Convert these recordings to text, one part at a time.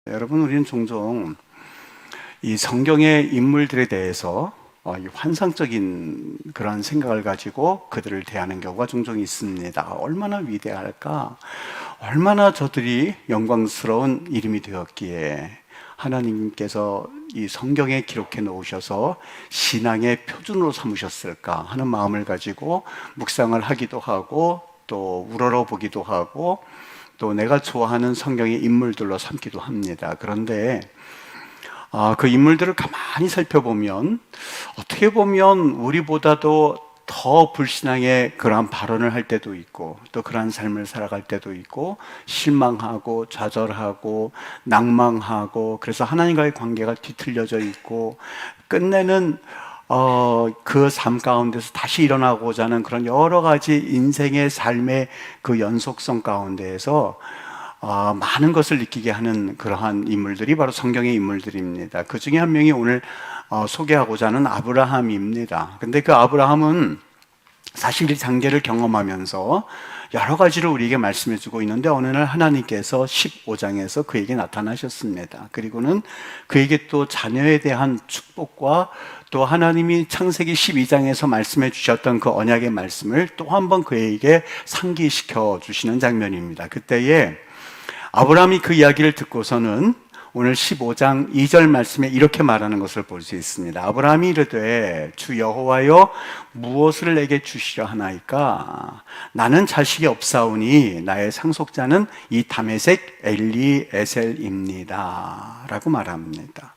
여러분, 우리는 종종 이 성경의 인물들에 대해서 이 환상적인 그런 생각을 가지고 그들을 대하는 경우가 종종 있습니다. 얼마나 위대할까? 얼마나 저들이 영광스러운 이름이 되었기에 하나님께서 이 성경에 기록해 놓으셔서 신앙의 표준으로 삼으셨을까 하는 마음을 가지고 묵상을 하기도 하고 또 우러러보기도 하고 또 내가 좋아하는 성경의 인물들로 삼기도 합니다. 그런데 그 인물들을 가만히 살펴보면 어떻게 보면 우리보다도 더 불신앙의 그러한 발언을 할 때도 있고 또 그러한 삶을 살아갈 때도 있고 실망하고 좌절하고 낭망하고 그래서 하나님과의 관계가 뒤틀려져 있고 끝내는 그 삶 가운데서 다시 일어나고자 하는 그런 여러 가지 인생의 삶의 그 연속성 가운데에서 많은 것을 느끼게 하는 그러한 인물들이 바로 성경의 인물들입니다. 그 중에 한 명이 오늘 소개하고자 하는 아브라함입니다. 근데 그 아브라함은 사실 이 단계를 경험하면서 여러 가지를 우리에게 말씀해 주고 있는데 어느 날 하나님께서 15장에서 그에게 나타나셨습니다. 그리고는 그에게 또 자녀에 대한 축복과 또 하나님이 창세기 12장에서 말씀해 주셨던 그 언약의 말씀을 또 한 번 그에게 상기시켜 주시는 장면입니다. 그때에 아브라함이 그 이야기를 듣고서는 오늘 15장 2절 말씀에 이렇게 말하는 것을 볼 수 있습니다. 아브라함이 이르되 주 여호와여 무엇을 내게 주시려 하나이까? 나는 자식이 없사오니 나의 상속자는 이 다메섹 엘리에셀입니다 라고 말합니다.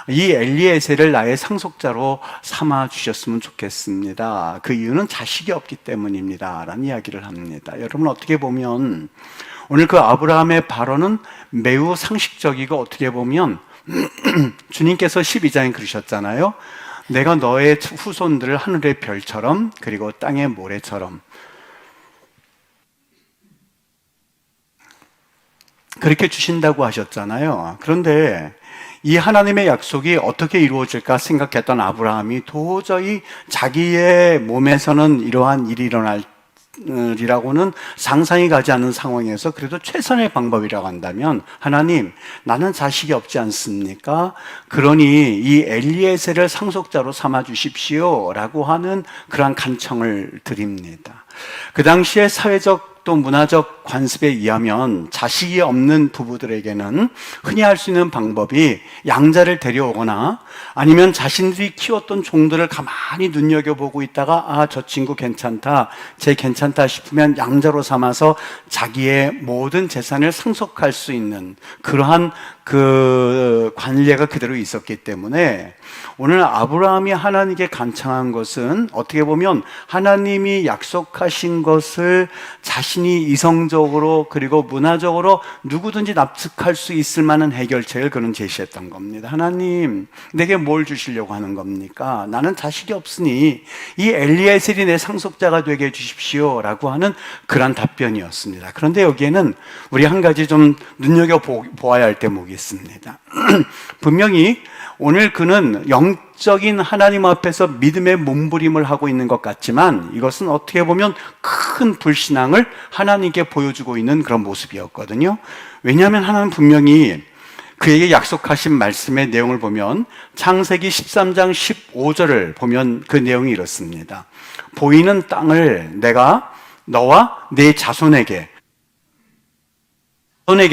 이 엘리에셀을 나의 상속자로 삼아 주셨으면 좋겠습니다. 그 이유는 자식이 없기 때문입니다 라는 이야기를 합니다. 여러분, 어떻게 보면 오늘 그 아브라함의 발언은 매우 상식적이고 어떻게 보면 주님께서 12장에 그러셨잖아요. 내가 너의 후손들을 하늘의 별처럼 그리고 땅의 모래처럼 그렇게 주신다고 하셨잖아요. 그런데 이 하나님의 약속이 어떻게 이루어질까 생각했던 아브라함이 도저히 자기의 몸에서는 이러한 일이 일어날 이라고는 상상이 가지 않는 상황에서 그래도 최선의 방법이라고 한다면 하나님, 나는 자식이 없지 않습니까? 그러니 이 엘리에셀을 상속자로 삼아 주십시오 라고 하는 그러한 간청을 드립니다. 그 당시에 사회적 또 문화적 관습에 의하면 자식이 없는 부부들에게는 흔히 할 수 있는 방법이 양자를 데려오거나 아니면 자신들이 키웠던 종들을 가만히 눈여겨보고 있다가 저 친구 괜찮다, 쟤 괜찮다 싶으면 양자로 삼아서 자기의 모든 재산을 상속할 수 있는 그러한 그 관례가 그대로 있었기 때문에 오늘 아브라함이 하나님께 간청한 것은 어떻게 보면 하나님이 약속하신 것을 자신이 이성적으로 그리고 문화적으로 누구든지 납득할 수 있을 만한 해결책을 그는 제시했던 겁니다. 하나님, 내게 뭘 주시려고 하는 겁니까? 나는 자식이 없으니 이 엘리에셀이 내 상속자가 되게 해주십시오 라고 하는 그런 답변이었습니다. 그런데 여기에는 우리 한 가지 좀 눈여겨보아야 할 대목이 있습니다. 분명히 오늘 그는 영적인 하나님 앞에서 믿음의 몸부림을 하고 있는 것 같지만 이것은 어떻게 보면 큰 불신앙을 하나님께 보여주고 있는 그런 모습이었거든요. 왜냐하면 하나님 분명히 그에게 약속하신 말씀의 내용을 보면 창세기 13장 15절을 보면 그 내용이 이렇습니다. 보이는 땅을 내가 너와 네 자손에게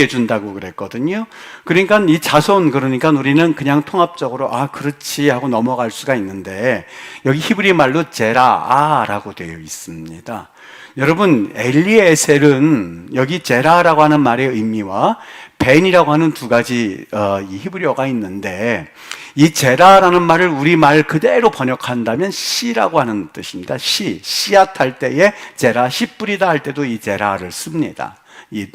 준다고 그랬거든요. 그러니까 이 자손, 그러니까 우리는 그냥 통합적으로 그렇지 하고 넘어갈 수가 있는데 여기 히브리 말로 제라아라고 되어 있습니다. 여러분, 엘리에셀은 여기 제라라고 하는 말의 의미와 벤이라고 하는 두 가지 이 히브리어가 있는데 이 제라라는 말을 우리말 그대로 번역한다면 씨라고 하는 뜻입니다. 씨앗 할 때에 제라, 씨 뿌리다 할 때도 이 제라를 씁니다. 이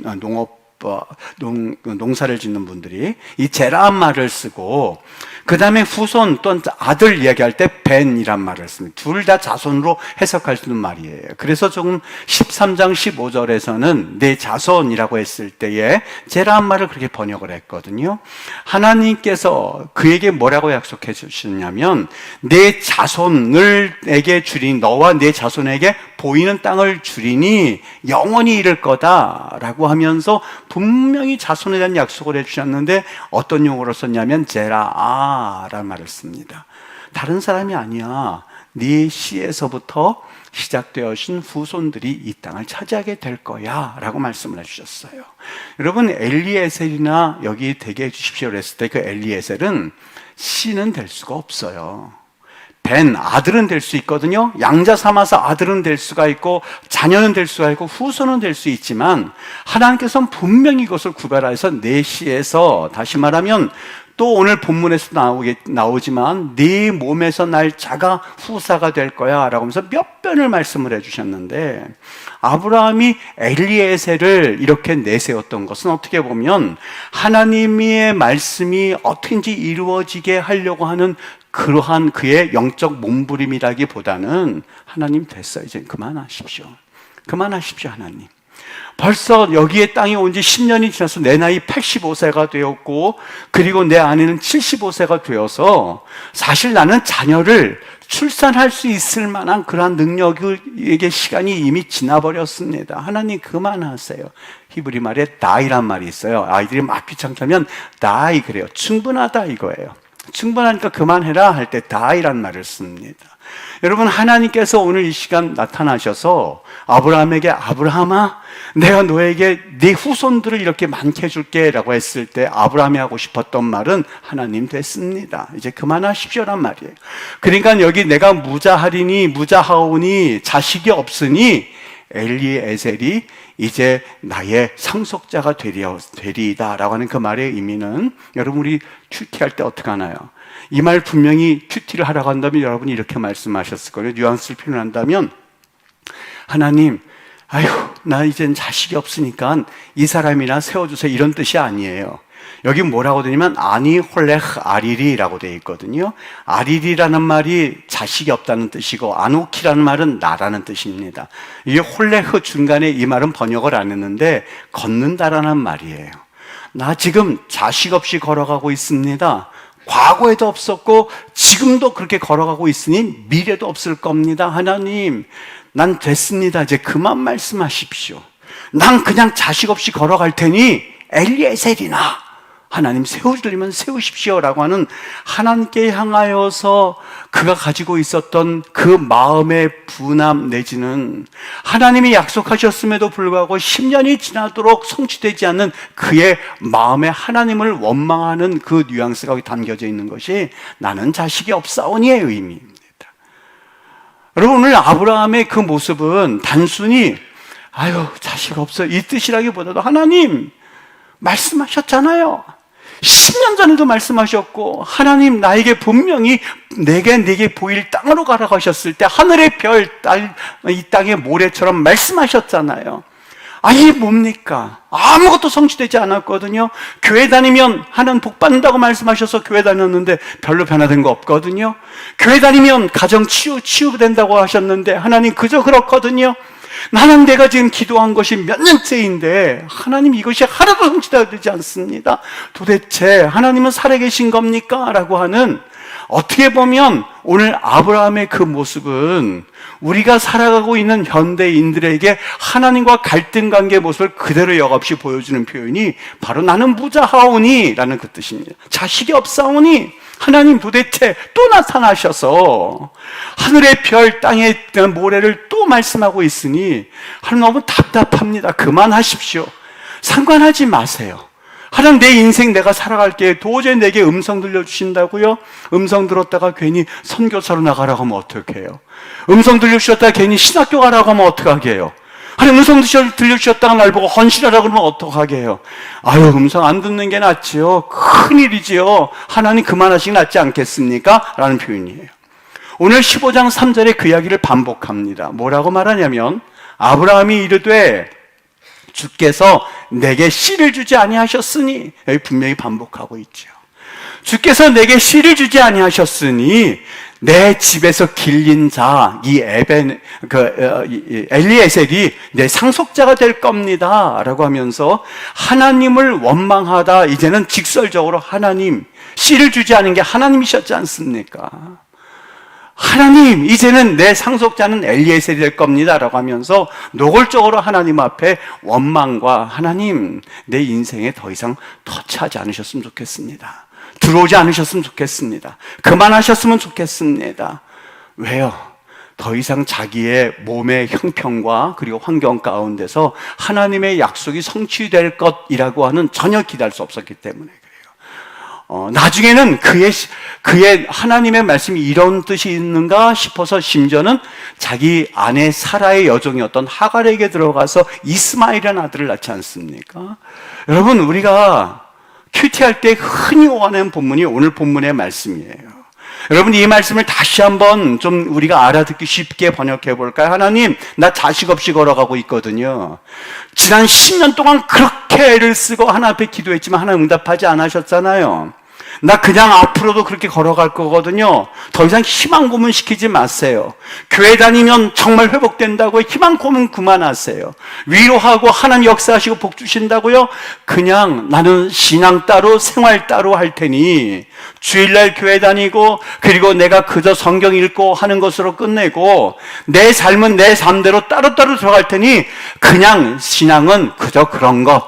농사를 짓는 분들이 이 제라한 말을 쓰고 그 다음에 후손 또는 아들 이야기할 때 벤이란 말을 씁니다. 둘 다 자손으로 해석할 수 있는 말이에요. 그래서 조금 13장 15절에서는 내 자손이라고 했을 때에 제라한 말을 그렇게 번역을 했거든요. 하나님께서 그에게 뭐라고 약속해 주셨냐면 내 자손을 내게 주리니 너와 내 자손에게 보이는 땅을 주리니 영원히 이를 거다라고 하면서 분명히 자손에 대한 약속을 해주셨는데 어떤 용어로 썼냐면 제라아라는 말을 씁니다. 다른 사람이 아니야. 네 씨에서부터 시작되어진 후손들이 이 땅을 차지하게 될 거야 라고 말씀을 해주셨어요. 여러분, 엘리에셀이나 여기 되게 해주십시오 그랬을 때 그 엘리에셀은 씨는 될 수가 없어요. 벤, 아들은 될 수 있거든요. 양자 삼아서 아들은 될 수가 있고 자녀는 될 수가 있고 후손은 될 수 있지만 하나님께서는 분명히 이것을 구별해서 내 씨에서, 다시 말하면 또 오늘 본문에서 나오지만 네 몸에서 날 자가 후사가 될 거야 라고 하면서 몇 번을 말씀을 해주셨는데, 아브라함이 엘리에셀을 이렇게 내세웠던 것은 어떻게 보면 하나님의 말씀이 어떻게든지 이루어지게 하려고 하는 그러한 그의 영적 몸부림이라기보다는 하나님 됐어요, 이제 그만하십시오. 그만하십시오 하나님. 벌써 여기에 땅에 온 지 10년이 지나서 내 나이 85세가 되었고, 그리고 내 아내는 75세가 되어서 사실 나는 자녀를 출산할 수 있을 만한 그러한 능력에게 시간이 이미 지나버렸습니다. 하나님 그만하세요. 히브리 말에 die란 말이 있어요. 아이들이 막 귀찮다면 die 그래요. 충분하다 이거예요. 충분하니까 그만해라 할 때 die란 말을 씁니다. 여러분, 하나님께서 오늘 이 시간 나타나셔서 아브라함에게 아브라함아, 내가 너에게 네 후손들을 이렇게 많게 해줄게 라고 했을 때 아브라함이 하고 싶었던 말은 하나님 됐습니다, 이제 그만하십시오란 말이에요. 그러니까 여기 내가 무자하오니 자식이 없으니 엘리에셀이 이제 나의 상속자가 되리이다 라고 하는 그 말의 의미는, 여러분 우리 큐티할 때 어떻게 하나요? 이 말 분명히 큐티를 하라고 한다면 여러분이 이렇게 말씀하셨을 거예요. 뉘앙스를 표현한다면, 하나님, 아휴 나 이젠 자식이 없으니까 이 사람이나 세워주세요 이런 뜻이 아니에요. 여기 뭐라고 되냐면 아니 홀레흐 아리리라고 되어 있거든요. 아리리라는 말이 자식이 없다는 뜻이고 아노키라는 말은 나라는 뜻입니다. 이게 홀레흐 중간에 이 말은 번역을 안 했는데 걷는다라는 말이에요. 나 지금 자식 없이 걸어가고 있습니다. 과거에도 없었고 지금도 그렇게 걸어가고 있으니 미래도 없을 겁니다. 하나님, 난 됐습니다. 이제 그만 말씀하십시오. 난 그냥 자식 없이 걸어갈 테니 엘리에셀이나 하나님 세우려면 세우십시오라고 하는, 하나님께 향하여서 그가 가지고 있었던 그 마음의 분함 내지는 하나님이 약속하셨음에도 불구하고 10년이 지나도록 성취되지 않는 그의 마음에 하나님을 원망하는 그 뉘앙스가 담겨져 있는 것이 나는 자식이 없사오니의 의미입니다. 여러분, 오늘 아브라함의 그 모습은 단순히 아유 자식 없어 이 뜻이라기보다도 하나님 말씀하셨잖아요. 10년 전에도 말씀하셨고, 하나님 나에게 분명히 내게 보일 땅으로 가라고 하셨을 때 하늘의 별, 이 땅의 모래처럼 말씀하셨잖아요. 아, 이게 뭡니까? 아무것도 성취되지 않았거든요. 교회 다니면 하나님 복 받는다고 말씀하셔서 교회 다녔는데 별로 변화된 거 없거든요. 교회 다니면 가정 치유된다고 하셨는데 하나님 그저 그렇거든요. 나는 내가 지금 기도한 것이 몇 년째인데 하나님 이것이 하나도 성취되지 않습니다. 도대체 하나님은 살아계신 겁니까? 라고 하는, 어떻게 보면 오늘 아브라함의 그 모습은 우리가 살아가고 있는 현대인들에게 하나님과 갈등 관계의 모습을 그대로 역없이 보여주는 표현이 바로 나는 무자하오니 라는 그 뜻입니다. 자식이 없사오니 하나님 도대체 또 나타나셔서 하늘의 별, 땅의 모래를 또 말씀하고 있으니 하나님 너무 답답합니다. 그만하십시오. 상관하지 마세요. 하나님 내 인생 내가 살아갈게. 도저히 내게 음성 들려주신다고요? 음성 들었다가 괜히 선교사로 나가라고 하면 어떡해요? 음성 들려주셨다가 괜히 신학교 가라고 하면 어떡하게 해요? 하나님 음성 들려주셨다가 날 보고 헌신하라고 그러면 어떡하게 해요? 아유, 음성 안 듣는 게 낫지요. 큰일이지요. 하나님 그만하시기 낫지 않겠습니까? 라는 표현이에요. 오늘 15장 3절에 그 이야기를 반복합니다. 뭐라고 말하냐면 아브라함이 이르되 주께서 내게 씨를 주지 아니하셨으니, 여기 분명히 반복하고 있죠. 주께서 내게 씨를 주지 아니하셨으니 내 집에서 길린 자, 이 엘리에셀이 내 상속자가 될 겁니다 라고 하면서 하나님을 원망하다 이제는 직설적으로 하나님, 씨를 주지 않은 게 하나님이셨지 않습니까? 하나님, 이제는 내 상속자는 엘리에셀이 될 겁니다 라고 하면서 노골적으로 하나님 앞에 원망과 하나님, 내 인생에 더 이상 터치하지 않으셨으면 좋겠습니다. 들어오지 않으셨으면 좋겠습니다. 그만하셨으면 좋겠습니다. 왜요? 더 이상 자기의 몸의 형편과 그리고 환경 가운데서 하나님의 약속이 성취될 것이라고 하는 전혀 기대할 수 없었기 때문에 그래요. 나중에는 그의 하나님의 말씀이 이런 뜻이 있는가 싶어서 심지어는 자기 아내 사라의 여종이었던 하갈에게 들어가서 이스마엘이라는 아들을 낳지 않습니까? 여러분, 우리가 큐티할 때 흔히 오가는 본문이 오늘 본문의 말씀이에요. 여러분, 이 말씀을 다시 한번 좀 우리가 알아듣기 쉽게 번역해 볼까요? 하나님, 나 자식 없이 걸어가고 있거든요. 지난 10년 동안 그렇게 애를 쓰고 하나님 앞에 기도했지만 하나님 응답하지 않으셨잖아요. 나 그냥 앞으로도 그렇게 걸어갈 거거든요. 더 이상 희망 고문 시키지 마세요. 교회 다니면 정말 회복된다고요. 희망 고문 그만하세요. 위로하고 하나님 역사하시고 복 주신다고요. 그냥 나는 신앙 따로 생활 따로 할 테니 주일날 교회 다니고 그리고 내가 그저 성경 읽고 하는 것으로 끝내고 내 삶은 내 삶대로 따로따로 들어갈 테니 그냥 신앙은 그저 그런 것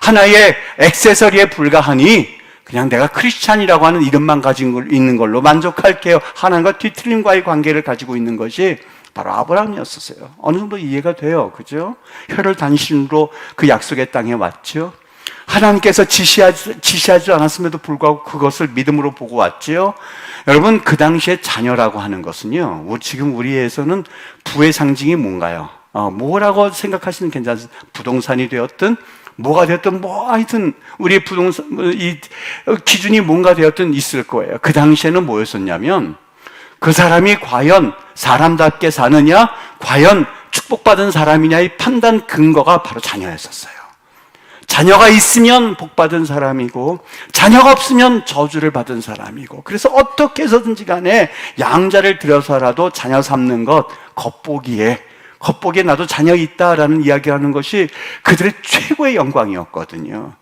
하나의 액세서리에 불과하니 그냥 내가 크리스찬이라고 하는 이름만 가지고 있는 걸로 만족할게요. 하나님과 뒤틀림과의 관계를 가지고 있는 것이 바로 아브라함이었었어요. 어느 정도 이해가 돼요. 그죠? 혈을 단신으로 그 약속의 땅에 왔죠. 하나님께서 지시하지 않았음에도 불구하고 그것을 믿음으로 보고 왔죠. 여러분, 그 당시에 자녀라고 하는 것은요, 지금 우리에서는 부의 상징이 뭔가요? 뭐라고 생각하시는 괜찮습니다. 부동산이 되었든 뭐가 되었든 하여튼 우리의 부동산 이 기준이 뭔가 되었든 있을 거예요. 그 당시에는 뭐였었냐면 그 사람이 과연 사람답게 사느냐, 과연 축복받은 사람이냐의 판단 근거가 바로 자녀였었어요. 자녀가 있으면 복받은 사람이고 자녀가 없으면 저주를 받은 사람이고, 그래서 어떻게 해서든지 간에 양자를 들여서라도 자녀 삼는 것, 겉보기에 나도 자녀 있다라는 이야기하는 것이 그들의 최고의 영광이었거든요.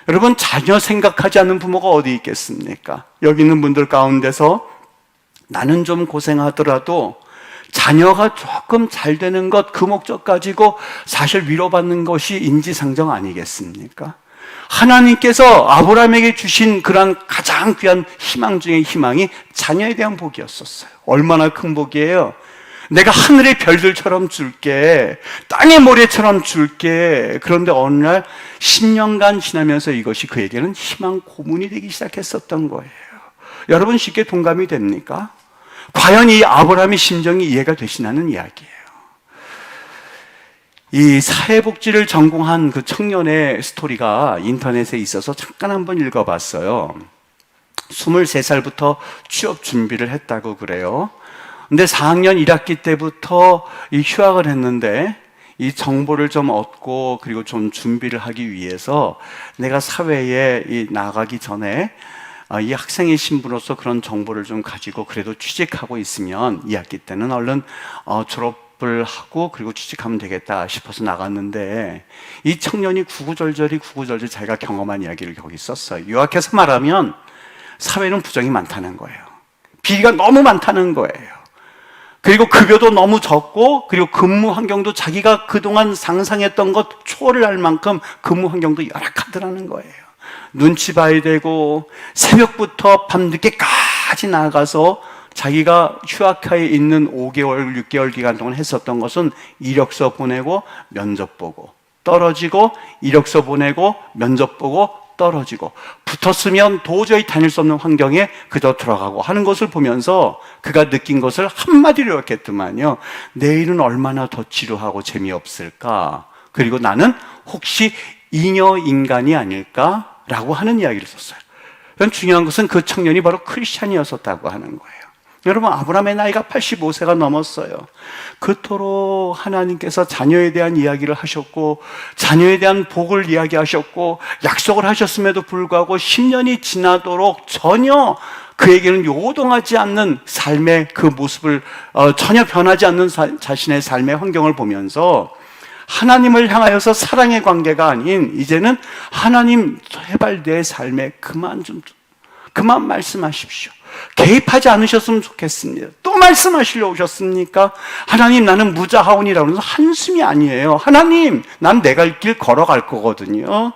여러분, 자녀 생각하지 않는 부모가 어디 있겠습니까? 여기 있는 분들 가운데서 나는 좀 고생하더라도 자녀가 조금 잘 되는 것, 그 목적 가지고 사실 위로받는 것이 인지상정 아니겠습니까? 하나님께서 아브라함에게 주신 그런 가장 귀한 희망 중의 희망이 자녀에 대한 복이었었어요. 얼마나 큰 복이에요. 내가 하늘의 별들처럼 줄게, 땅의 모래처럼 줄게. 그런데 어느 날 10년간 지나면서 이것이 그에게는 희망 고문이 되기 시작했었던 거예요. 여러분, 쉽게 동감이 됩니까? 과연 이 아브라함의 심정이 이해가 되시나는 이야기예요. 이 사회복지를 전공한 그 청년의 스토리가 인터넷에 있어서 잠깐 한번 읽어봤어요. 23살부터 취업 준비를 했다고 그래요. 근데 4학년 1학기 때부터 이 휴학을 했는데 이 정보를 좀 얻고 그리고 좀 준비를 하기 위해서 내가 사회에 나가기 전에 이 학생의 신분으로서 그런 정보를 좀 가지고 그래도 취직하고 있으면 2학기 때는 얼른 졸업을 하고 그리고 취직하면 되겠다 싶어서 나갔는데, 이 청년이 구구절절히 자기가 경험한 이야기를 거기 썼어요. 요약해서 말하면 사회는 부정이 많다는 거예요. 비리가 너무 많다는 거예요. 그리고 급여도 너무 적고, 그리고 근무 환경도 자기가 그동안 상상했던 것 초월을 할 만큼 근무 환경도 열악하더라는 거예요. 눈치 봐야 되고 새벽부터 밤늦게까지 나가서 자기가 휴학하에 있는 5개월, 6개월 기간 동안 했었던 것은 이력서 보내고 면접 보고 떨어지고, 이력서 보내고 면접 보고 떨어지고, 붙었으면 도저히 다닐 수 없는 환경에 그저 들어가고 하는 것을 보면서 그가 느낀 것을 한마디로 이렇게 했더만요. 내일은 얼마나 더 지루하고 재미없을까? 그리고 나는 혹시 잉여 인간이 아닐까? 라고 하는 이야기를 썼어요. 중요한 것은 그 청년이 바로 크리스찬이었었다고 하는 거예요. 여러분, 아브라함의 나이가 85세가 넘었어요. 그토록 하나님께서 자녀에 대한 이야기를 하셨고 자녀에 대한 복을 이야기하셨고 약속을 하셨음에도 불구하고 10년이 지나도록 전혀 그에게는 요동하지 않는 삶의 그 모습을 전혀 변하지 않는 자신의 삶의 환경을 보면서 하나님을 향하여서 사랑의 관계가 아닌 이제는 하나님 제발 내 삶에 그만 그만 말씀하십시오. 개입하지 않으셨으면 좋겠습니다. 또 말씀하시려고 오셨습니까? 하나님, 나는 무자하오니라고 해서 한숨이 아니에요. 하나님, 난 내 갈 길 걸어갈 거거든요.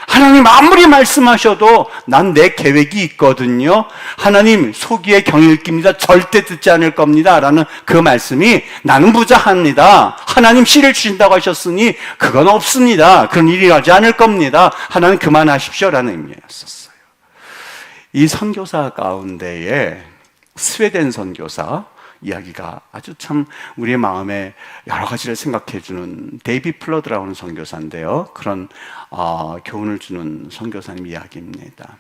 하나님, 아무리 말씀하셔도 난 내 계획이 있거든요. 하나님, 소기의 경일깁니다. 절대 듣지 않을 겁니다. 라는 그 말씀이 나는 무자합니다. 하나님, 씨를 주신다고 하셨으니 그건 없습니다. 그런 일이 일어나지 않을 겁니다. 하나님, 그만하십시오. 라는 의미였었어요. 이 선교사 가운데에 스웨덴 선교사 이야기가 아주 참 우리의 마음에 여러 가지를 생각해 주는 데이비 플러드라고 하는 선교사인데요. 그런 교훈을 주는 선교사님 이야기입니다.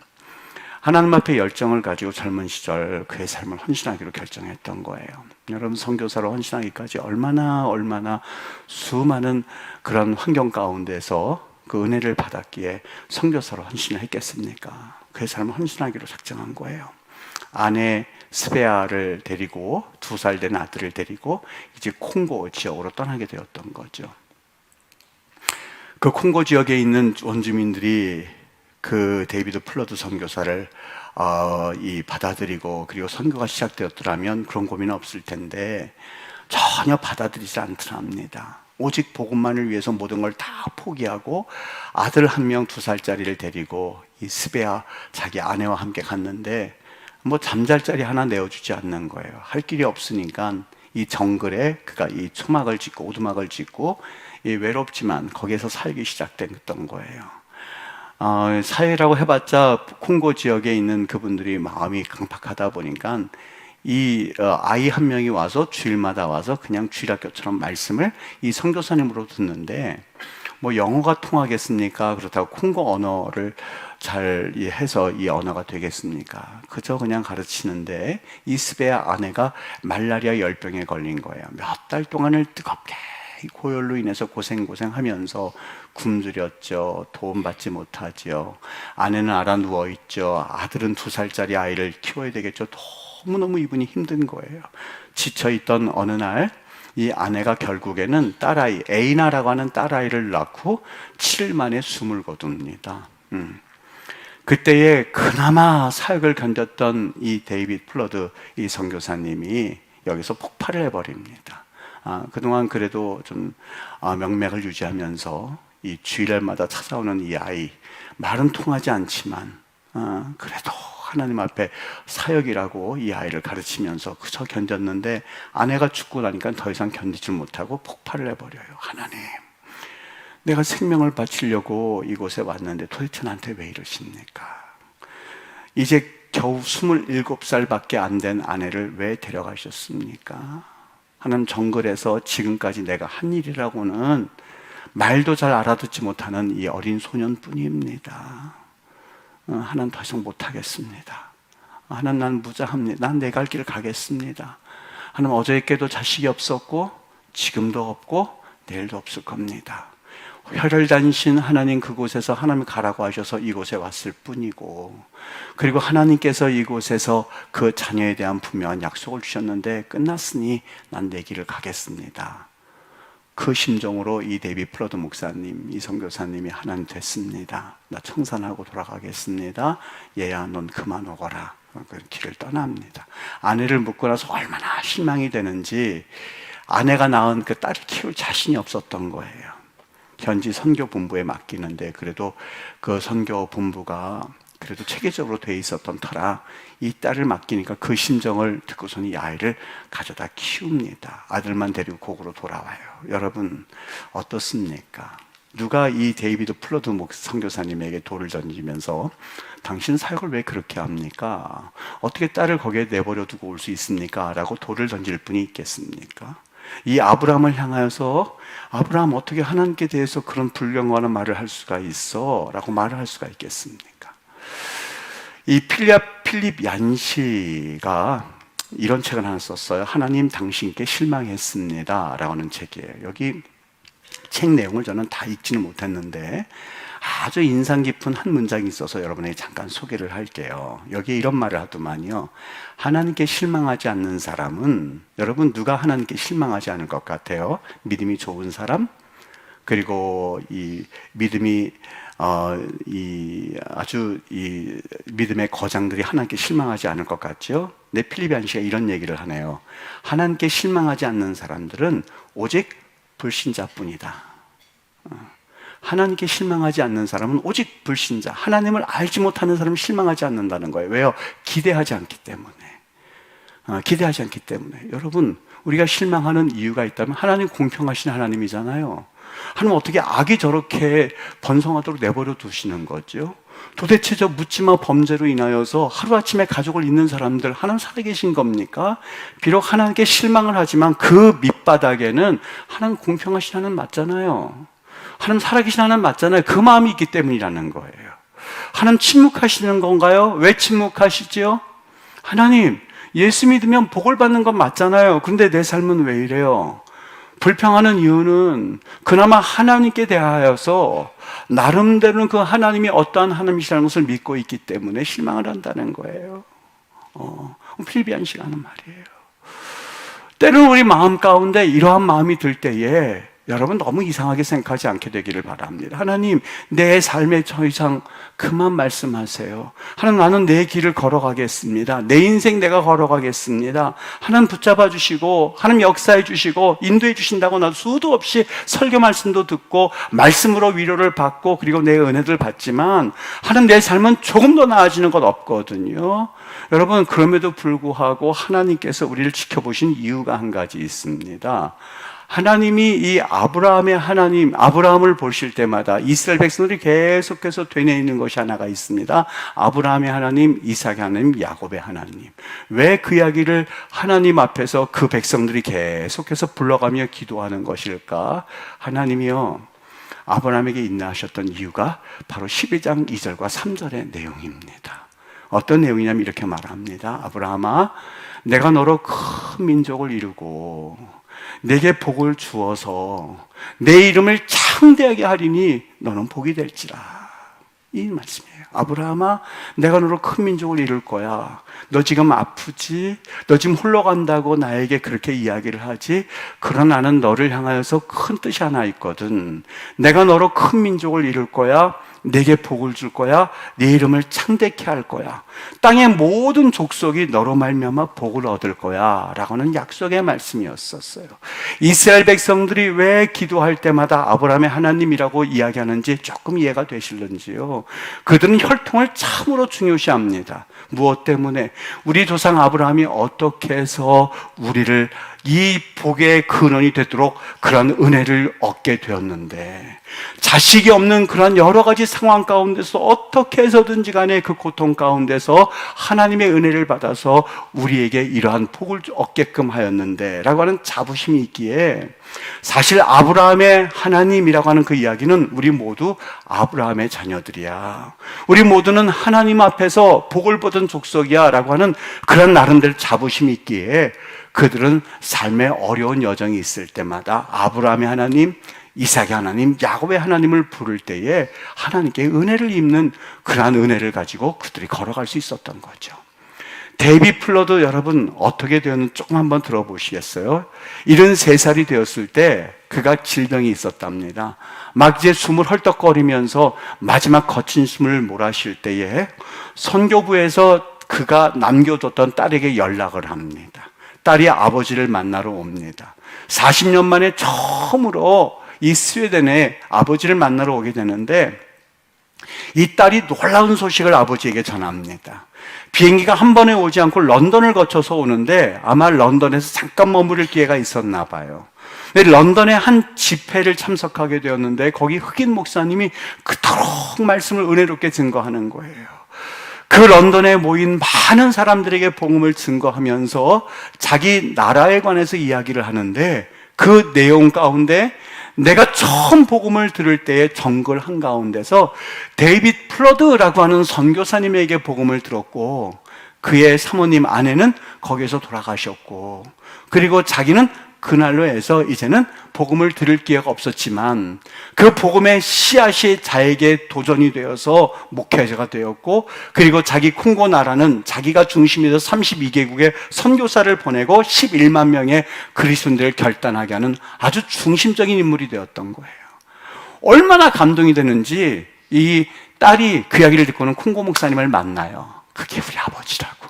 하나님 앞에 열정을 가지고 젊은 시절 그의 삶을 헌신하기로 결정했던 거예요. 여러분, 선교사로 헌신하기까지 얼마나 수많은 그런 환경 가운데서 그 은혜를 받았기에 선교사로 헌신을 했겠습니까? 그의 삶을 헌신하기로 작정한 거예요. 아내 스베아를 데리고 2살 된 아들을 데리고 이제 콩고 지역으로 떠나게 되었던 거죠. 그 콩고 지역에 있는 원주민들이 그 데이비드 플러드 선교사를 받아들이고 그리고 선교가 시작되었더라면 그런 고민은 없을 텐데 전혀 받아들이지 않더랍니다. 오직 복음만을 위해서 모든 걸 다 포기하고 아들 한 명 2살짜리를 데리고 이 스베아 자기 아내와 함께 갔는데 뭐 잠잘 자리 하나 내어주지 않는 거예요. 할 길이 없으니까 이 정글에 그가 이 초막을 짓고 오두막을 짓고 이 외롭지만 거기에서 살기 시작됐던 거예요. 사회라고 해봤자 콩고 지역에 있는 그분들이 마음이 강팍하다 보니까 이 아이 한 명이 와서 주일마다 와서 그냥 주일학교처럼 말씀을 이 선교사님으로 듣는데 뭐 영어가 통하겠습니까? 그렇다고 콩고 언어를 잘 해서 이 언어가 되겠습니까? 그저 그냥 가르치는데 이 스베아 아내가 말라리아 열병에 걸린 거예요. 몇 달 동안을 뜨겁게 고열로 인해서 고생하면서 굶주렸죠. 도움받지 못하죠. 아내는 알아 누워있죠. 아들은 2살짜리 아이를 키워야 되겠죠. 너무너무 이분이 힘든 거예요. 지쳐있던 어느 날 이 아내가 결국에는 딸아이 에이나라고 하는 딸아이를 낳고 7일 만에 숨을 거둡니다. 그때에 그나마 사역을 견뎠던 이 데이비드 플러드 이 선교사님이 여기서 폭발을 해버립니다. 그동안 그래도 좀 명맥을 유지하면서 이 주일날마다 찾아오는 이 아이, 말은 통하지 않지만 그래도 하나님 앞에 사역이라고 이 아이를 가르치면서 그저 견뎠는데 아내가 죽고 나니까 더 이상 견디지 못하고 폭발을 해버려요. 하나님, 내가 생명을 바치려고 이곳에 왔는데 도대체 나한테 왜 이러십니까? 이제 겨우 27살밖에 안 된 아내를 왜 데려가셨습니까? 하나님, 정글에서 지금까지 내가 한 일이라고는 말도 잘 알아듣지 못하는 이 어린 소년뿐입니다. 하나님, 더 이상 못하겠습니다. 하나님, 난 무자합니다. 난 내 갈 길 가겠습니다. 하나님, 어저께도 자식이 없었고 지금도 없고 내일도 없을 겁니다. 혈혈단신 하나님, 그곳에서 하나님 가라고 하셔서 이곳에 왔을 뿐이고, 그리고 하나님께서 이곳에서 그 자녀에 대한 분명한 약속을 주셨는데 끝났으니 난 내 길을 가겠습니다. 그 심정으로 이 데이비 플러드 목사님, 이 선교사님이 하나님 됐습니다. 나 청산하고 돌아가겠습니다. 얘야, 넌 그만 오거라. 그 길을 떠납니다. 아내를 묻고 나서 얼마나 실망이 되는지 아내가 낳은 그 딸을 키울 자신이 없었던 거예요. 현지 선교본부에 맡기는데 그래도 그 선교본부가 그래도 체계적으로 돼 있었던 터라 이 딸을 맡기니까 그 심정을 듣고서는 이 아이를 가져다 키웁니다. 아들만 데리고 고국으로 돌아와요. 여러분, 어떻습니까? 누가 이 데이비드 플러드 선교사님에게 돌을 던지면서 당신 사역을 왜 그렇게 합니까? 어떻게 딸을 거기에 내버려 두고 올 수 있습니까? 라고 돌을 던질 분이 있겠습니까? 이 아브라함을 향하여서 아브라함, 어떻게 하나님께 대해서 그런 불경하는 말을 할 수가 있어? 라고 말을 할 수가 있겠습니까? 이 필립 얀시가 이런 책을 하나 썼어요. 하나님, 당신께 실망했습니다 라고 하는 책이에요. 여기 책 내용을 저는 다 읽지는 못했는데 아주 인상 깊은 한 문장이 있어서 여러분에게 잠깐 소개를 할게요. 여기에 이런 말을 하더만요. 하나님께 실망하지 않는 사람은, 여러분 누가 하나님께 실망하지 않을 것 같아요? 믿음이 좋은 사람, 그리고 이 믿음이 이 믿음의 거장들이 하나님께 실망하지 않을 것 같죠? 네, 필립 얀시가 이런 얘기를 하네요. 하나님께 실망하지 않는 사람들은 오직 불신자뿐이다. 하나님께 실망하지 않는 사람은 오직 불신자, 하나님을 알지 못하는 사람은 실망하지 않는다는 거예요. 왜요? 기대하지 않기 때문에. 기대하지 않기 때문에. 여러분, 우리가 실망하는 이유가 있다면 하나님 공평하신 하나님이잖아요. 하나님 어떻게 악이 저렇게 번성하도록 내버려 두시는 거죠? 도대체 저 묻지마 범죄로 인하여서 하루아침에 가족을 잃는 사람들 하나님 살아계신 겁니까? 비록 하나님께 실망을 하지만 그 밑바닥에는 하나님 공평하신 하나님 맞잖아요. 하나님 살아계신 하나님 맞잖아요. 그 마음이 있기 때문이라는 거예요. 하나님 침묵하시는 건가요? 왜 침묵하시죠? 하나님, 예수 믿으면 복을 받는 건 맞잖아요. 그런데 내 삶은 왜 이래요? 불평하는 이유는 그나마 하나님께 대하여서 나름대로는 그 하나님이 어떠한 하나님이시라는 것을 믿고 있기 때문에 실망을 한다는 거예요. 필립 얀시가 하는 말이에요. 때로는 우리 마음 가운데 이러한 마음이 들 때에 여러분 너무 이상하게 생각하지 않게 되기를 바랍니다. 하나님, 내 삶에 더 이상 그만 말씀하세요. 하나님, 나는 내 길을 걸어가겠습니다. 내 인생 내가 걸어가겠습니다. 하나님 붙잡아 주시고 하나님 역사해 주시고 인도해 주신다고 나도 수도 없이 설교 말씀도 듣고 말씀으로 위로를 받고 그리고 내 은혜를 받지만 하나님, 내 삶은 조금 더 나아지는 것 없거든요. 여러분, 그럼에도 불구하고 하나님께서 우리를 지켜보신 이유가 한 가지 있습니다. 하나님이 이 아브라함의 하나님, 아브라함을 보실 때마다 이스라엘 백성들이 계속해서 되뇌이는 것이 하나가 있습니다. 아브라함의 하나님, 이삭의 하나님, 야곱의 하나님. 왜 그 이야기를 하나님 앞에서 그 백성들이 계속해서 불러가며 기도하는 것일까? 하나님이요, 아브라함에게 인내하셨던 이유가 바로 12장 2절과 3절의 내용입니다. 어떤 내용이냐면 이렇게 말합니다. 아브라함아, 내가 너로 큰 민족을 이루고 내게 복을 주어서 내 이름을 창대하게 하리니 너는 복이 될지라. 이 말씀이에요. 아브라함아, 내가 너로 큰 민족을 이룰 거야. 너 지금 아프지? 너 지금 홀로 간다고 나에게 그렇게 이야기를 하지? 그러나 나는 너를 향하여서 큰 뜻이 하나 있거든. 내가 너로 큰 민족을 이룰 거야. 내게 복을 줄 거야. 네 이름을 창대케 할 거야. 땅의 모든 족속이 너로 말미암아 복을 얻을 거야 라고는 약속의 말씀이었었어요. 이스라엘 백성들이 왜 기도할 때마다 아브라함의 하나님이라고 이야기하는지 조금 이해가 되실런지요? 그들은 혈통을 참으로 중요시합니다. 무엇 때문에? 우리 조상 아브라함이 어떻게 해서 우리를 이 복의 근원이 되도록 그런 은혜를 얻게 되었는데, 자식이 없는 그런 여러 가지 상황 가운데서 어떻게 해서든지 간에 그 고통 가운데서 하나님의 은혜를 받아서 우리에게 이러한 복을 얻게끔 하였는데 라고 하는 자부심이 있기에, 사실 아브라함의 하나님이라고 하는 그 이야기는 우리 모두 아브라함의 자녀들이야, 우리 모두는 하나님 앞에서 복을 보던 족속이야 라고 하는 그런 나름대로 자부심이 있기에 그들은 삶의 어려운 여정이 있을 때마다 아브라함의 하나님, 이삭의 하나님, 야곱의 하나님을 부를 때에 하나님께 은혜를 입는 그러한 은혜를 가지고 그들이 걸어갈 수 있었던 거죠. 데이비 플러도 여러분 어떻게 되었는지 조금 한번 들어보시겠어요? 73살이 되었을 때 그가 질병이 있었답니다. 막 이제 숨을 헐떡거리면서 마지막 거친 숨을 몰아쉴 때에 선교부에서 그가 남겨뒀던 딸에게 연락을 합니다. 딸이 아버지를 만나러 옵니다. 40년 만에 처음으로 이 스웨덴에 아버지를 만나러 오게 되는데, 이 딸이 놀라운 소식을 아버지에게 전합니다. 비행기가 한 번에 오지 않고 런던을 거쳐서 오는데 아마 런던에서 잠깐 머무를 기회가 있었나 봐요. 런던의 한 집회를 참석하게 되었는데 거기 흑인 목사님이 그토록 말씀을 은혜롭게 증거하는 거예요. 그 런던에 모인 많은 사람들에게 복음을 증거하면서 자기 나라에 관해서 이야기를 하는데, 그 내용 가운데 내가 처음 복음을 들을 때의 정글 한가운데서 데이빗 플러드라고 하는 선교사님에게 복음을 들었고, 그의 사모님 아내는 거기에서 돌아가셨고, 그리고 자기는 그날로 해서 이제는 복음을 들을 기회가 없었지만 그 복음의 씨앗이 자에게 도전이 되어서 목회자가 되었고, 그리고 자기 콩고 나라는 자기가 중심이 돼서 32개국에 선교사를 보내고 11만 명의 그리스도인들을 결단하게 하는 아주 중심적인 인물이 되었던 거예요. 얼마나 감동이 되는지 이 딸이 그 이야기를 듣고는 콩고 목사님을 만나요. 그게 우리 아버지라고.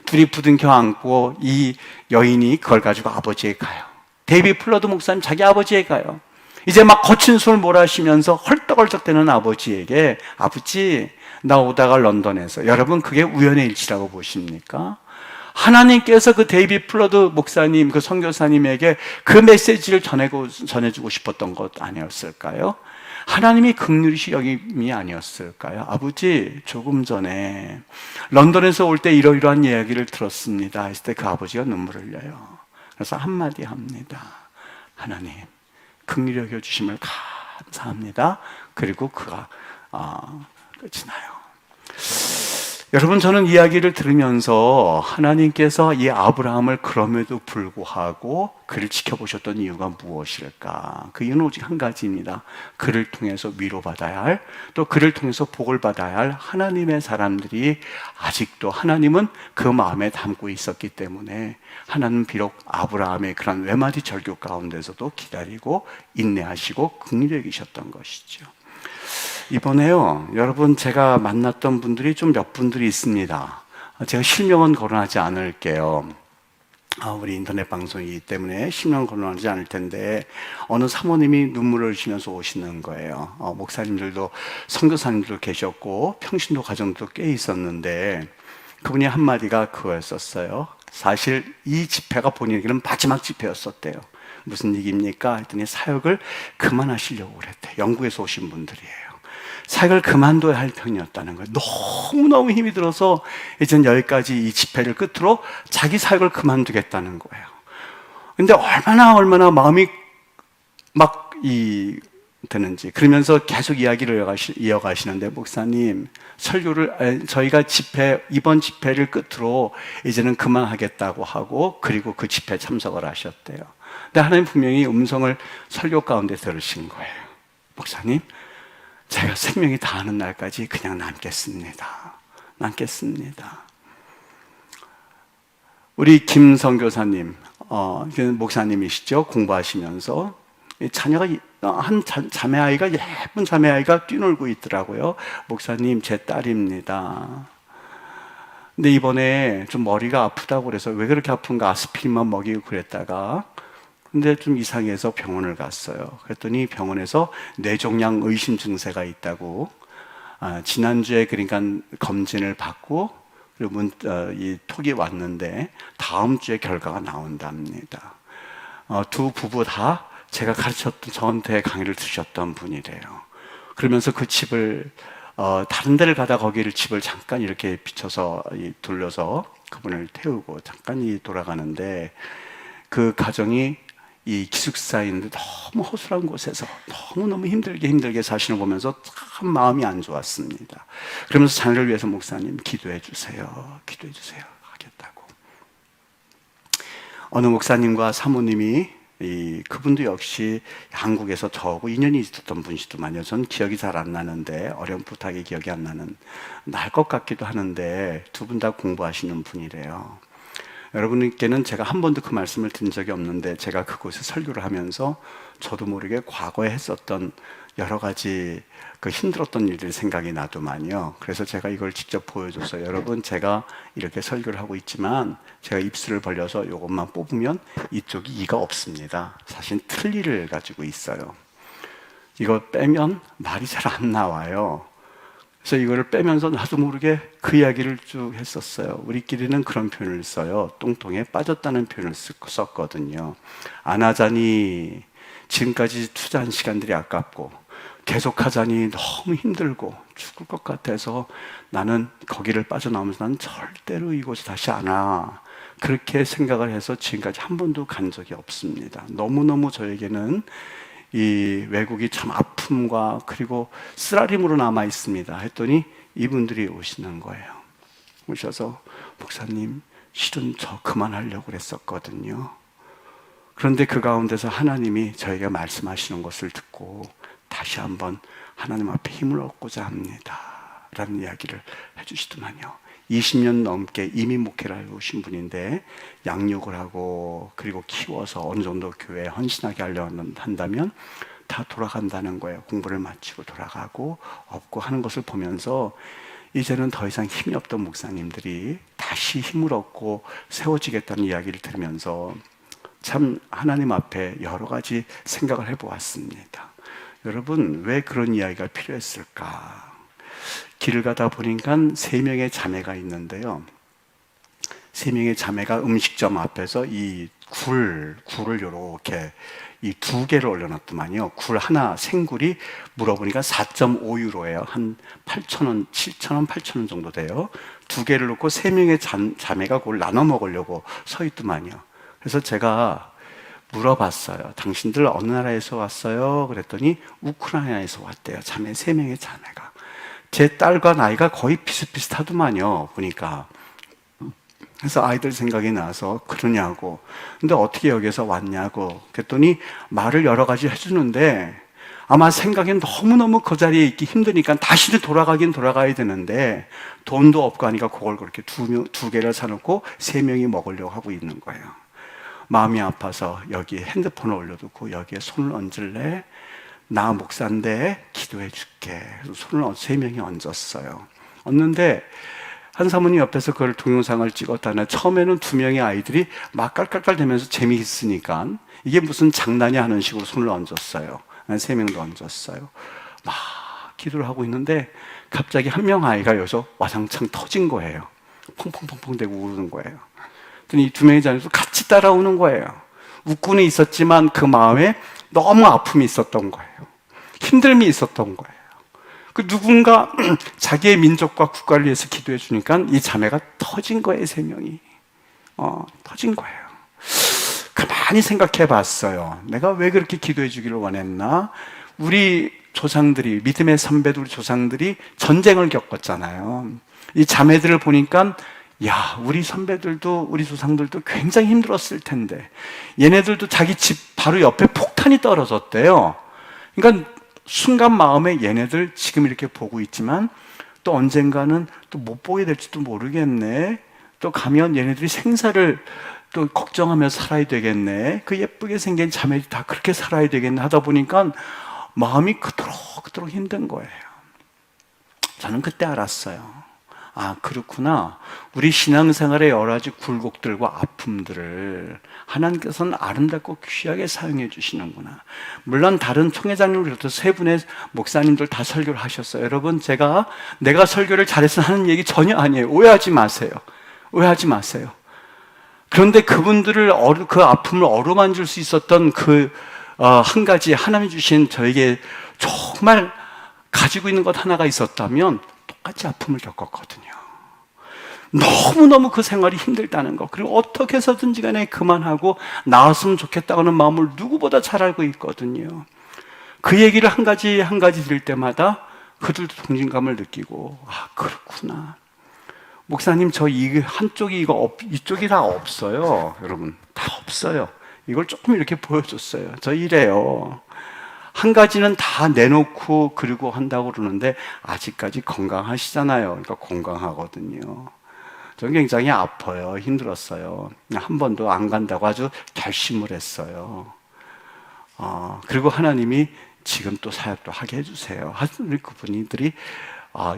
둘이 부둥켜 안고 이 여인이 그걸 가지고 아버지에 가요. 데이비 플러드 목사님 자기 아버지에 가요. 이제 막 거친 숨을 몰아쉬면서 헐떡헐떡대는 아버지에게, 아버지, 나 오다가 런던에서, 여러분 그게 우연의 일치라고 보십니까? 하나님께서 그 데이비 플러드 목사님, 그 선교사님에게 그 메시지를 전해주고 싶었던 것 아니었을까요? 하나님이 긍휼히 여김이 아니었을까요? 아버지, 조금 전에 런던에서 올 때 이러이러한 이야기를 들었습니다 했을 때 그 아버지가 눈물을 흘려요. 그래서 한마디 합니다. 하나님, 긍휼히 여겨주심을 감사합니다. 그리고 그가 끝이 나요. 여러분, 저는 이야기를 들으면서 하나님께서 이 아브라함을 그럼에도 불구하고 그를 지켜보셨던 이유가 무엇일까? 그 이유는 오직 한 가지입니다. 그를 통해서 위로받아야 할, 또 그를 통해서 복을 받아야 할 하나님의 사람들이 아직도 하나님은 그 마음에 담고 있었기 때문에 하나님은 비록 아브라함의 그런 외마디 절규 가운데서도 기다리고 인내하시고 긍휼히 여기셨던 것이죠. 이번에요, 여러분, 제가 만났던 분들이 좀 몇 분들이 있습니다. 제가 실명은 거론하지 않을게요. 우리 인터넷 방송이기 때문에 실명 거론하지 않을 텐데, 어느 사모님이 눈물을 흘리면서 오시는 거예요. 목사님들도, 선교사님들도 계셨고 평신도 가정도 꽤 있었는데, 그분이 한마디가 그거였었어요. 사실 이 집회가 본인에게는 마지막 집회였었대요. 무슨 얘기입니까? 했더니 사역을 그만하시려고 그랬대. 영국에서 오신 분들이에요. 사역을 그만둬야 할 편이었다는 거예요. 너무너무 힘이 들어서 이젠 여기까지 이 집회를 끝으로 자기 사역을 그만두겠다는 거예요. 근데 얼마나 마음이 되는지. 그러면서 계속 이야기를 이어가시는데, 목사님, 설교를, 저희가 이번 집회를 끝으로 이제는 그만하겠다고 하고, 그리고 그 집회에 참석을 하셨대요. 근데 하나님 분명히 음성을 설교 가운데 들으신 거예요. 목사님, 제가 생명이 다하는 날까지 그냥 남겠습니다. 우리 김 선교사님, 목사님이시죠? 공부하시면서 자녀가 자매 아이가, 예쁜 자매 아이가 뛰놀고 있더라고요. 목사님, 제 딸입니다. 근데 이번에 좀 머리가 아프다고 그래서 왜 그렇게 아픈가 아스피린만 먹이고 그랬다가, 근데 좀 이상해서 병원을 갔어요. 그랬더니 병원에서 뇌종양 의심 증세가 있다고, 지난주에 그러니까 검진을 받고, 그리고 이 톡이 왔는데 다음 주에 결과가 나온답니다. 두 부부 다 제가 가르쳤던, 저한테 강의를 들으셨던 분이래요. 그러면서 그 집을, 다른 데를 가다 거기를 집을 잠깐 이렇게 비춰서 돌려서 그분을 태우고 잠깐 돌아가는데, 그 가정이 이 기숙사인데 너무 허술한 곳에서 너무너무 힘들게 사시는 거 보면서 참 마음이 안 좋았습니다. 그러면서 자녀를 위해서 목사님 기도해 주세요 하겠다고. 어느 목사님과 사모님이, 그분도 역시 한국에서 저하고 인연이 있었던 분이시더만요. 전 기억이 잘 안 나는데, 어렴풋하게 기억이 안 나는, 날 것 같기도 하는데, 두 분 다 공부하시는 분이래요. 여러분께는 제가 한 번도 그 말씀을 드린 적이 없는데, 제가 그곳에 설교를 하면서 저도 모르게 과거에 했었던 여러 가지 그 힘들었던 일들이 생각이 나더만요. 그래서 제가 이걸 직접 보여줘서, 여러분, 제가 이렇게 설교를 하고 있지만 제가 입술을 벌려서 이것만 뽑으면 이쪽이 이가 없습니다. 사실 틀니를 가지고 있어요. 이거 빼면 말이 잘 안 나와요. 그래서 이거를 빼면서 나도 모르게 그 이야기를 쭉 했었어요. 우리끼리는 그런 표현을 써요. 똥통에 빠졌다는 표현을 썼거든요. 안 하자니 지금까지 투자한 시간들이 아깝고, 계속하자니 너무 힘들고 죽을 것 같아서 나는 거기를 빠져나오면서 난 절대로 이곳에 다시 안 와. 그렇게 생각을 해서 지금까지 한 번도 간 적이 없습니다. 너무너무 저에게는 이 외국이 참 아픔과 그리고 쓰라림으로 남아 있습니다 했더니 이분들이 오시는 거예요. 오셔서, 목사님, 실은 저 그만하려고 그랬었거든요. 그런데 그 가운데서 하나님이 저에게 말씀하시는 것을 듣고 다시 한번 하나님 앞에 힘을 얻고자 합니다 라는 이야기를 해주시더만요. 20년 넘게 이민 목회를 해오신 분인데, 양육을 하고 그리고 키워서 어느 정도 교회에 헌신하게 하려 한다면 다 돌아간다는 거예요. 공부를 마치고 돌아가고 없고 하는 것을 보면서 이제는 더 이상 힘이 없던 목사님들이 다시 힘을 얻고 세워지겠다는 이야기를 들으면서 참 하나님 앞에 여러 가지 생각을 해보았습니다. 여러분, 왜 그런 이야기가 필요했을까? 길을 가다 보니까 3명의 자매가 있는데요. 3명의 자매가 음식점 앞에서 이 굴을 이렇게 이 2개를 올려놨더만요. 굴 하나, 생굴이 물어보니까 4.5유로예요. 한 8,000원, 7,000원, 8,000원 정도 돼요. 2개를 놓고 3명의 자매가 그걸 나눠 먹으려고 서 있더만요. 그래서 제가 물어봤어요. 당신들 어느 나라에서 왔어요? 그랬더니 우크라이나에서 왔대요. 자매 3명의 자매가. 제 딸과 나이가 거의 비슷비슷하더만요. 보니까. 그래서 아이들 생각이 나서 그러냐고. 근데 어떻게 여기서 왔냐고. 그랬더니 말을 여러 가지 해주는데 아마 생각엔 너무너무 그 자리에 있기 힘드니까 다시는 돌아가긴 돌아가야 되는데 돈도 없고 하니까 그걸 그렇게 2개를 사놓고 3명이 먹으려고 하고 있는 거예요. 마음이 아파서 여기에 핸드폰을 올려두고 여기에 손을 얹을래? 나 목사인데 기도해 줄게. 그래서 손을 3명이 얹었어요. 얹는데 한 사모님 옆에서 그걸 동영상을 찍었다네. 처음에는 2명의 아이들이 막 깔깔깔대면서 재미있으니까 이게 무슨 장난이 하는 식으로 손을 얹었어요. 3명도 얹었어요. 막 기도를 하고 있는데 갑자기 한 명 아이가 여기서 와장창 터진 거예요. 펑펑펑펑 대고 우는 거예요. 그랬더니 이 2명의 자녀도 같이 따라오는 거예요. 웃고는 있었지만 그 마음에 너무 아픔이 있었던 거예요. 힘듦이 있었던 거예요. 그 누군가 자기의 민족과 국가를 위해서 기도해 주니까 이 자매가 터진 거예요, 3명이. 터진 거예요. 가만히 생각해 봤어요. 내가 왜 그렇게 기도해 주기를 원했나? 우리 조상들이, 믿음의 선배들, 우리 조상들이 전쟁을 겪었잖아요. 이 자매들을 보니까 야, 우리 선배들도, 우리 조상들도 굉장히 힘들었을 텐데 얘네들도 자기 집 바로 옆에 폭탄이 떨어졌대요. 그러니까 순간 마음에 얘네들 지금 이렇게 보고 있지만 또 언젠가는 또 못 보게 될지도 모르겠네. 또 가면 얘네들이 생사를 또 걱정하며 살아야 되겠네. 그 예쁘게 생긴 자매들이 다 그렇게 살아야 되겠네 하다 보니까 마음이 그토록 힘든 거예요. 저는 그때 알았어요. 아, 그렇구나. 우리 신앙생활의 여러 가지 굴곡들과 아픔들을 하나님께서는 아름답고 귀하게 사용해 주시는구나. 물론 다른 총회장님을 비롯해서 3분의 목사님들 다 설교를 하셨어요. 여러분, 내가 설교를 잘해서 하는 얘기 전혀 아니에요. 오해하지 마세요. 오해하지 마세요. 그런데 그분들을 그 아픔을 어루만질 수 있었던 한 가지 하나님이 주신 저에게 정말 가지고 있는 것 하나가 있었다면 똑같이 아픔을 겪었거든요. 너무너무 그 생활이 힘들다는 거, 그리고 어떻게 해서든지 간에 그만하고 나았으면 좋겠다는 마음을 누구보다 잘 알고 있거든요. 그 얘기를 한 가지 들을 때마다 그들도 동진감을 느끼고, 아, 그렇구나. 목사님, 저 한쪽이 이쪽이 다 없어요. 여러분, 다 없어요. 이걸 조금 이렇게 보여줬어요. 저 이래요. 한 가지는 다 내놓고 그리고 한다고 그러는데 아직까지 건강하시잖아요. 그러니까 건강하거든요. 저는 굉장히 아파요. 힘들었어요. 한 번도 안 간다고 아주 결심을 했어요. 그리고 하나님이 지금 또 사역도 하게 해주세요. 하여튼 그분들이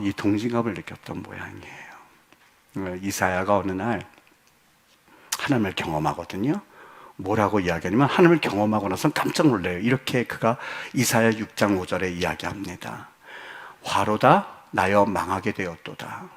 이 동질감을 느꼈던 모양이에요. 이사야가 어느 날 하나님을 경험하거든요. 뭐라고 이야기하냐면 하나님을 경험하고 나서 깜짝 놀래요. 이렇게 그가 이사야 6장 5절에 이야기합니다. 화로다 나여 망하게 되었도다.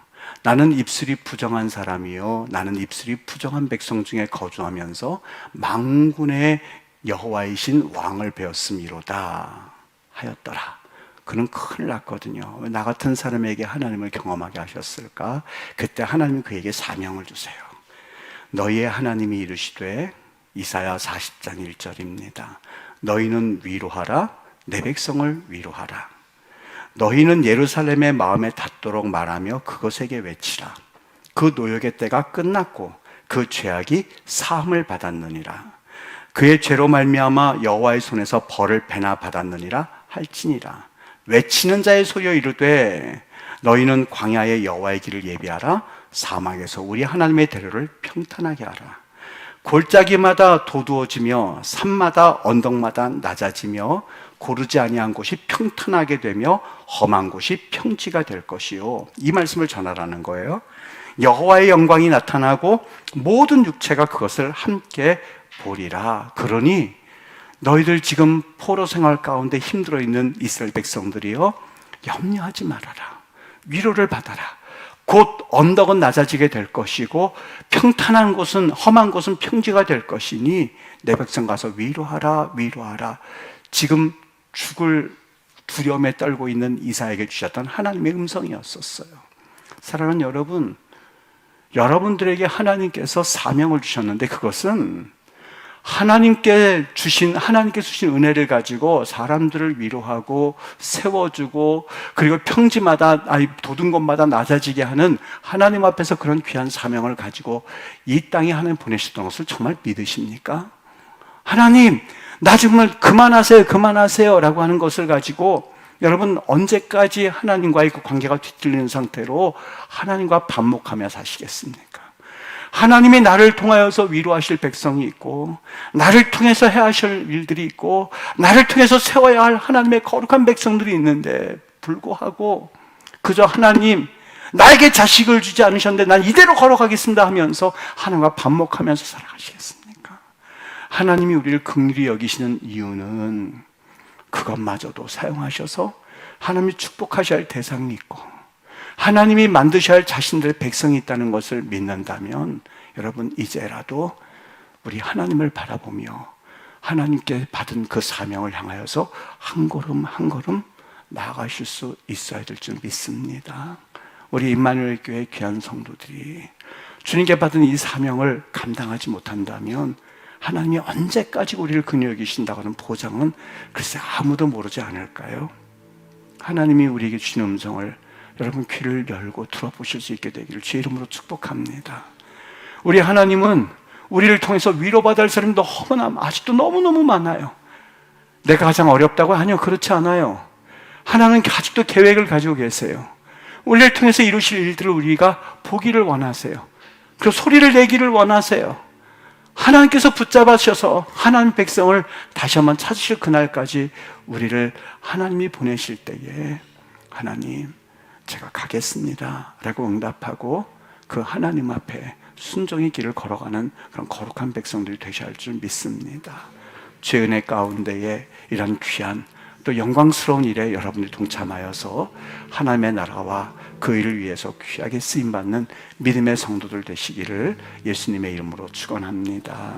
나는 입술이 부정한 사람이요 나는 입술이 부정한 백성 중에 거주하면서 만군의 여호와이신 왕을 배웠음이로다 하였더라. 그는 큰일 났거든요. 왜 나 같은 사람에게 하나님을 경험하게 하셨을까? 그때 하나님이 그에게 사명을 주세요. 너희의 하나님이 이르시되, 이사야 40장 1절입니다. 너희는 위로하라, 내 백성을 위로하라. 너희는 예루살렘의 마음에 닿도록 말하며 그것에게 외치라. 그 노역의 때가 끝났고 그 죄악이 사함을 받았느니라. 그의 죄로 말미암아 여호와의 손에서 벌을 배나 받았느니라 할지니라. 외치는 자의 소리여 이르되, 너희는 광야의 여호와의 길을 예비하라. 사막에서 우리 하나님의 대로를 평탄하게 하라. 골짜기마다 도두어지며 산마다 언덕마다 낮아지며 고르지 아니한 곳이 평탄하게 되며 험한 곳이 평지가 될 것이요. 이 말씀을 전하라는 거예요. 여호와의 영광이 나타나고 모든 육체가 그것을 함께 보리라. 그러니 너희들 지금 포로 생활 가운데 힘들어 있는 이스라엘 백성들이요, 염려하지 말아라. 위로를 받아라. 곧 언덕은 낮아지게 될 것이고 평탄한 곳은, 험한 곳은 평지가 될 것이니 내 백성 가서 위로하라, 위로하라. 지금 죽을 두려움에 떨고 있는 이사에게 주셨던 하나님의 음성이었었어요. 사랑하는 여러분, 여러분들에게 하나님께서 사명을 주셨는데 그것은 하나님께 주신 은혜를 가지고 사람들을 위로하고 세워주고, 그리고 평지마다, 돋은 곳마다 낮아지게 하는 하나님 앞에서 그런 귀한 사명을 가지고 이 땅에 하나님 보내셨던 것을 정말 믿으십니까? 하나님, 나 정말 그만하세요 라고 하는 것을 가지고 여러분 언제까지 하나님과의 그 관계가 뒤틀리는 상태로 하나님과 반목하며 사시겠습니까? 하나님이 나를 통하여서 위로하실 백성이 있고, 나를 통해서 해야 하실 일들이 있고, 나를 통해서 세워야 할 하나님의 거룩한 백성들이 있는데 불구하고 그저 하나님, 나에게 자식을 주지 않으셨는데 난 이대로 걸어가겠습니다 하면서 하나님과 반목하면서 살아가시겠습니까? 하나님이 우리를 긍휼히 여기시는 이유는 그것마저도 사용하셔서 하나님이 축복하셔야 할 대상이 있고 하나님이 만드셔야 할 자신들의 백성이 있다는 것을 믿는다면 여러분, 이제라도 우리 하나님을 바라보며 하나님께 받은 그 사명을 향하여서 한 걸음 한 걸음 나아가실 수 있어야 될 줄 믿습니다. 우리 임마누엘 교회 귀한 성도들이 주님께 받은 이 사명을 감당하지 못한다면 하나님이 언제까지 우리를 긍휼히 여기신다고 하는 보장은 글쎄 아무도 모르지 않을까요? 하나님이 우리에게 주신 음성을 여러분 귀를 열고 들어보실 수 있게 되기를 주의 이름으로 축복합니다. 우리 하나님은 우리를 통해서 위로받을 사람이 너무나 아직도 너무너무 많아요. 내가 가장 어렵다고? 아니요, 그렇지 않아요. 하나님은 아직도 계획을 가지고 계세요. 우리를 통해서 이루실 일들을 우리가 보기를 원하세요. 그리고 소리를 내기를 원하세요. 하나님께서 붙잡으셔서 하나님 백성을 다시 한번 찾으실 그날까지 우리를 하나님이 보내실 때에 하나님, 제가 가겠습니다 라고 응답하고 그 하나님 앞에 순종의 길을 걸어가는 그런 거룩한 백성들이 되셔야 할 줄 믿습니다. 죄 은혜 가운데에 이런 귀한 또 영광스러운 일에 여러분들이 동참하여서 하나님의 나라와 그 일을 위해서 귀하게 쓰임받는 믿음의 성도들 되시기를 예수님의 이름으로 축원합니다.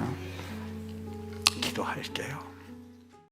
기도할게요.